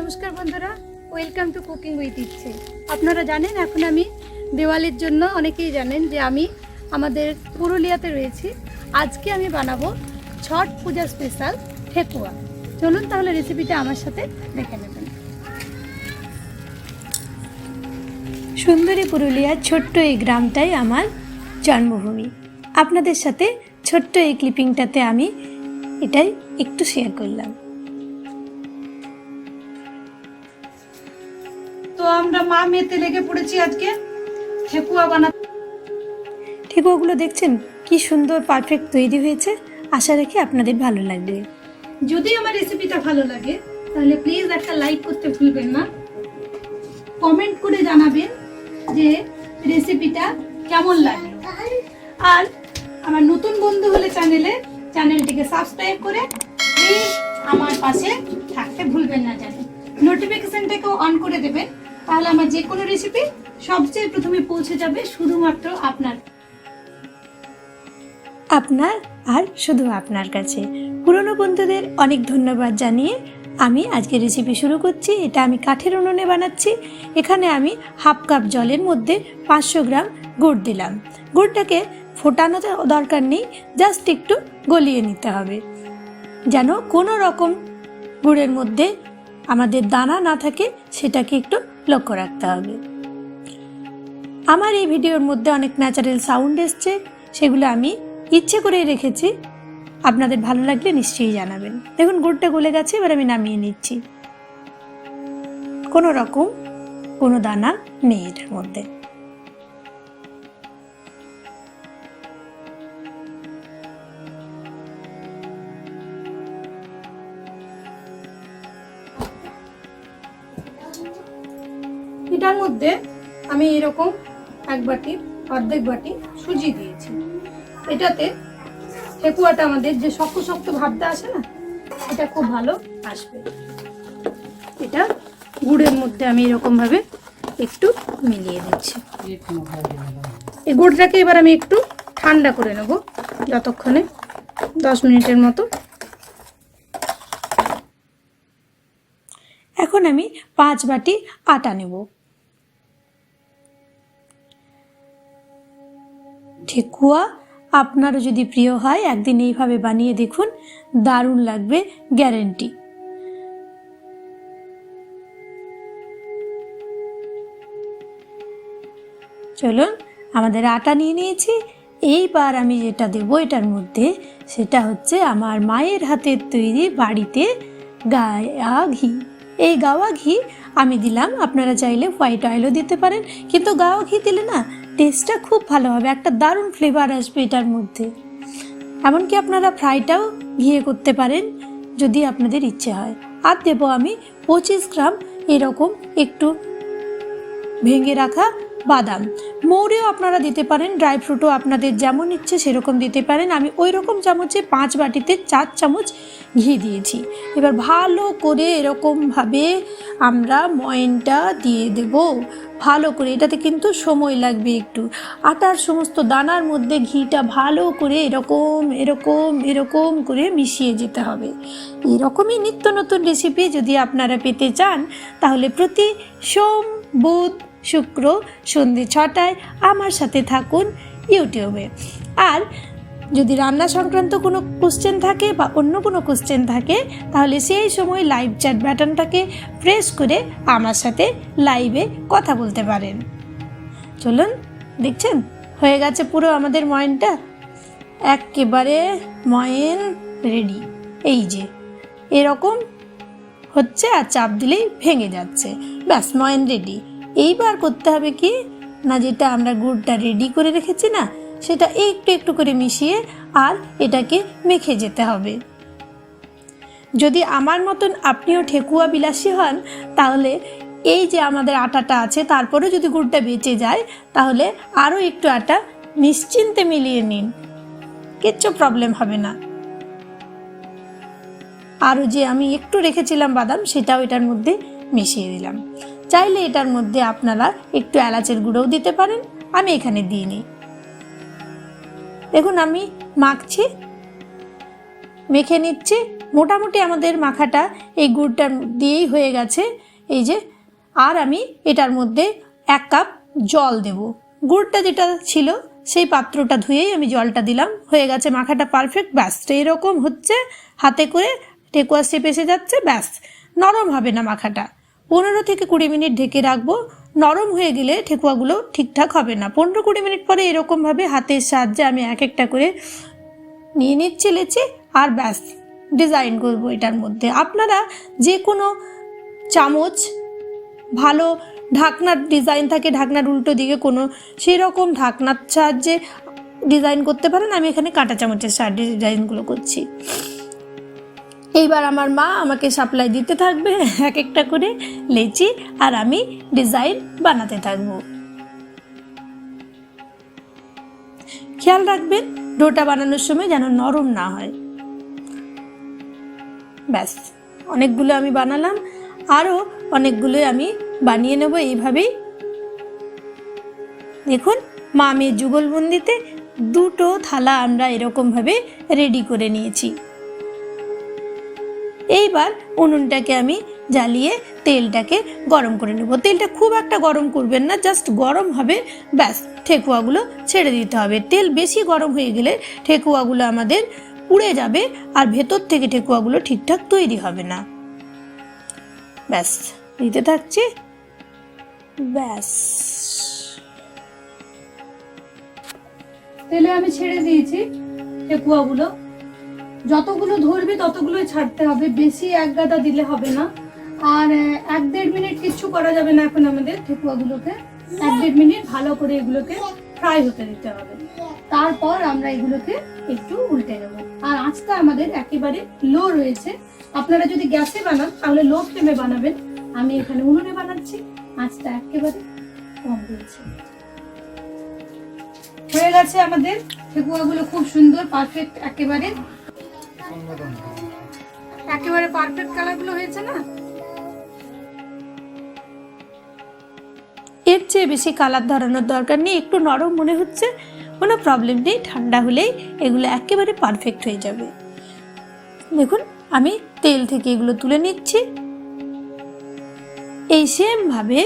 নমস্কার বন্ধুরা, welcome to cooking with ইচ্ছে। আপনারা জানেন এখন আমি দিওয়ালির জন্য, অনেকেই জানেন যে আমি আমাদের পুরুলিয়াতে রয়েছি। আজকে আমি বানাবো ছট পূজা স্পেশাল ঠেকুয়া। চলুন তাহলে রেসিপিটা আমার সাথে দেখে নেবেন। সুন্দরী পুরুলিয়ার ছোট্ট এই গ্রামটাই আমার জন্মভূমি। আপনাদের সাথে ছোট্ট এই ক্লিপিংটাতে আমি এটাই একটু শেয়ার করলাম। তো আমরা মা মেয়েতে লেগে পড়েছি আজকে ঠেকুয়া বানাতে। ঠেকুয়াগুলো দেখছেন কি সুন্দর পারফেক্ট তৈরি হয়েছে। আশা রাখি আপনাদের ভালো লাগবে। যদি আমার রেসিপিটা ভালো লাগে তাহলে প্লিজ একটা লাইক করতে ভুলবেন না। কমেন্ট করে জানাবেন যে রেসিপিটা কেমন লাগলো। আর আমার নতুন বন্ধু হলে চ্যানেলটিকে সাবস্ক্রাইব করে প্লিজ আমার পাশে থাকতে ভুলবেন না। জানেন নোটিফিকেশনটাকেও অন করে দেবেন, তাহলে আমার যে কোনো রেসিপি সবচেয়ে প্রথমে পৌঁছে যাবে শুধুমাত্র আপনার আর শুধু আপনার কাছে। পুরনো বন্ধুদের অনেক ধন্যবাদ জানিয়ে আমি আজকে রেসিপি শুরু করছি। এটা আমি কাঠের উনুনে বানাচ্ছি। এখানে আমি হাফ কাপ জলের মধ্যে 500 গ্রাম গুড় দিলাম। গুড়টাকে ফোটানো দরকার নেই, জাস্ট একটু গলিয়ে নিতে হবে, যেন কোনো রকম গুড়ের মধ্যে আমাদের দানা না থাকে, সেটাকে একটু লক্ষ্য রাখতে হবে। আমার এই ভিডিওর মধ্যে অনেক ন্যাচারাল সাউন্ড এসছে, সেগুলো আমি ইচ্ছে করে রেখেছি। আপনাদের ভালো লাগলে নিশ্চয়ই জানাবেন। দেখুন গুড়টা গলে গেছে, এবার আমি নামিয়ে নিচ্ছি। কোনো রকম কোনো দানা নেই এটার মধ্যে। এটার মধ্যে আমি এরকম অর্ধেক বাটি সুজি দিয়েছি। এটাতে ঠেকুয়াটা আমাদের যে শক্ত শক্ত ভাবটা আসে না, এটা খুব ভালো আসবে। এটা গুড়ের মধ্যে আমি এরকম ভাবে একটু মিলিয়ে দিচ্ছি। এই গুড়টাকে এবার আমি একটু ঠান্ডা করে নেব, যতক্ষণে 10 মিনিটের মতো। এখন আমি 5 বাটি আটা নেব। ঠেকুয়া আপনারও যদি প্রিয় হয়, একদিন এইভাবে বানিয়ে দেখুন, দারুণ লাগবে, গ্যারেন্টি। চলুন, আমাদের আটা নিয়ে নিয়েছি। এইবার আমি যেটা দেব এটার মধ্যে, সেটা হচ্ছে আমার মায়ের হাতের তৈরি বাড়িতে গাওয়া ঘি। এই গাওয়া ঘি আমি দিলাম। আপনারা চাইলে হোয়াইট অয়েলও দিতে পারেন, কিন্তু গাওয়া ঘি দিলে না টেস্টটা খুব ভালো হবে, একটা দারুণ ফ্লেভার আসবে এটার মধ্যে। এমনকি আপনারা ফ্রাইটাও ঘিয়ে করতে পারেন যদি আপনাদের ইচ্ছে হয়। আর দেবো আমি 25 গ্রাম এরকম একটু ভেঙে রাখা বাদাম। মৌরিও আপনারা দিতে পারেন, ড্রাই ফ্রুটও আপনাদের যেমন ইচ্ছে সেরকম দিতে পারেন। আমি ওই রকম চামচে 5 বাটিতে 4 চামচ ঘি দিয়েছি। এবার ভালো করে এরকমভাবে আমরা ময়নটা দিয়ে দেব ভালো করে। এটাতে কিন্তু সময় লাগবে একটু। আটার সমস্ত দানার মধ্যে ঘিটা ভালো করে এরকম এরকম এরকম করে মিশিয়ে যেতে হবে। এরকমই নিত্য নতুন রেসিপি যদি আপনারা পেতে চান, তাহলে প্রতি সোম, বুধ, শুক্র সন্ধ্যে 6টায় আমার সাথে থাকুন ইউটিউবে। আর যদি রান্না সংক্রান্ত কোনো কোশ্চেন থাকে বা অন্য কোনো কোশ্চেন থাকে, তাহলে সেই সময় লাইভ চ্যাট বাটনটাকে প্রেস করে আমার সাথে লাইভে কথা বলতে পারেন। চলুন, দেখছেন হয়ে গেছে পুরো আমাদের ময়নটা, একেবারে ময়ন রেডি। এই যে এরকম হচ্ছে, আর চাপ দিলেই ভেঙে যাচ্ছে, ব্যাস ময়ন রেডি। এইবার করতে হবে কি না, যেটা আমরা গুড়টা রেডি করে রেখেছি না, সেটা একটু একটু করে মিশিয়ে আর এটাকে মেখে যেতে হবে। যদি আমার মতন আপনিও ঠেকুয়া বিলাসী হন, তাহলে এই যে আমাদের আটাটা আছে, তারপরে যদি গুড়টা বেঁচে যায়, তাহলে আরও একটু আটা নিশ্চিন্তে মিলিয়ে নিন, কিচ্ছু প্রবলেম হবে না। আরও যে আমি একটু রেখেছিলাম বাদাম, সেটাও এটার মধ্যে মিশিয়ে দিলাম। চাইলে এটার মধ্যে আপনারা একটু এলাচের গুঁড়োও দিতে পারেন, আমি এখানে দিইনি। দেখুন আমি মাখছি, মেখে নিচ্ছি। মোটামুটি আমাদের মাখাটা এই গুড়টা দিয়েই হয়ে গেছে। এই যে, আর আমি এটার মধ্যে 1 কাপ জল দেব। গুড়টা যেটা ছিল সেই পাত্রটা ধুয়েই আমি জলটা দিলাম। হয়ে গেছে মাখাটা পারফেক্ট। ব্যাস, এরকম হচ্ছে, হাতে করে ঠেকুয়া শেপ এসে যাচ্ছে। ব্যাস, নরম হবে না মাখাটা। 15 থেকে 20 মিনিট ঢেকে রাখবো। নরম হয়ে গেলে ঠেকুয়াগুলো ঠিকঠাক হবে না। 15-20 মিনিট পরে এরকমভাবে হাতের সাহায্যে আমি এক একটা করে নিয়ে নিচ্ছি লেচি, আর ব্যাস ডিজাইন করবো এটার মধ্যে। আপনারা যে কোনো চামচ, ভালো ঢাকনার ডিজাইন থাকে, ঢাকনার উল্টো দিকে কোনো সেরকম ঢাকনার সাহায্যে ডিজাইন করতে পারেন। আমি এখানে কাঁটা চামচের সাহায্যে ডিজাইনগুলো করছি। এইবার আমার মা আমাকে সাপ্লাই দিতে থাকবে এক একটা করে লেচি, আর আমি ডিজাইন বানাতে থাকবো। খেয়াল রাখবেন ডোটা বানানোর সময় যেন নরম না হয়। ব্যাস, অনেকগুলো আমি বানালাম, আরও অনেকগুলো আমি বানিয়ে নেব এইভাবেই। দেখুন, মা মেয়ের যুগলবন্দিতে 2টো থালা আমরা এরকমভাবে রেডি করে নিয়েছি। এইবার উনুনটাকে আমি জ্বালিয়ে তেলটাকে গরম করে নেব। তেলটা খুব একটা গরম করবেন না, জাস্ট গরম হবে, ব্যাস ঠেকুয়াগুলো ছেড়ে দিতে হবে। তেল বেশি গরম হয়ে গেলে ঠেকুয়াগুলো আমাদের পুড়ে যাবে, আর ভেতর থেকে ঠেকুয়াগুলো ঠিকঠাক তৈরি হবে না। ব্যাস, দিতে থাকছি। ব্যাস, তেলে আমি ছেড়ে দিয়েছি ঠেকুয়াগুলো। যতগুলো ধরবে ততগুলোই ছাড়তে হবে, বেশি এক গাদা দিলে হবে না। আর 1-1.5 মিনিট কিচ্ছু করা যাবে না। এখন আমাদের ঠেকুয়াগুলোকে 1-1.5 মিনিট ভালো করে এগুলোকে ফ্রাই হতে দিতে হবে। তারপর আমরা এগুলোকে একটু উল্টে নেব। আর আঁচটা আমাদের একেবারে লো রয়েছে। আপনারা যদি গ্যাসে বানান তাহলে লো ফ্লেমে বানাবেন। আমি এখানে উনুনে বানাচ্ছি, আঁচটা একেবারে কম রয়েছে। হয়ে গেছে আমাদের ঠেকুয়াগুলো, খুব সুন্দর পারফেক্ট, একেবারে পারফেক্ট কালারগুলো হয়েছে না? এর চেয়ে বেশি কালার ধরানোর দরকার নেই। একটু নরম মনে হচ্ছে, কোনো প্রবলেম নেই, ঠান্ডা হলেই এগুলো একেবারে পারফেক্ট হয়ে যাবে। দেখুন, আমি তেল থেকে এগুলো তুলে নিচ্ছি। এই সেমভাবে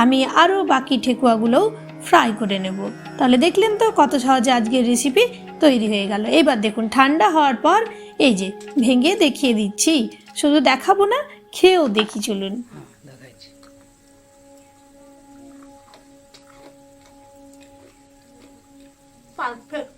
আমি আরও বাকি ঠেকুয়াগুলোও ফ্রাই করে নেব। তাহলে দেখলেন তো কত সহজে আজকের রেসিপি তৈরি হয়ে গেল। এবার দেখুন, ঠান্ডা হওয়ার পর এই যে ভেঙে দেখিয়ে দিচ্ছি। শুধু দেখাবো না, খেয়েও দেখি, চলুন। পারফেক্ট।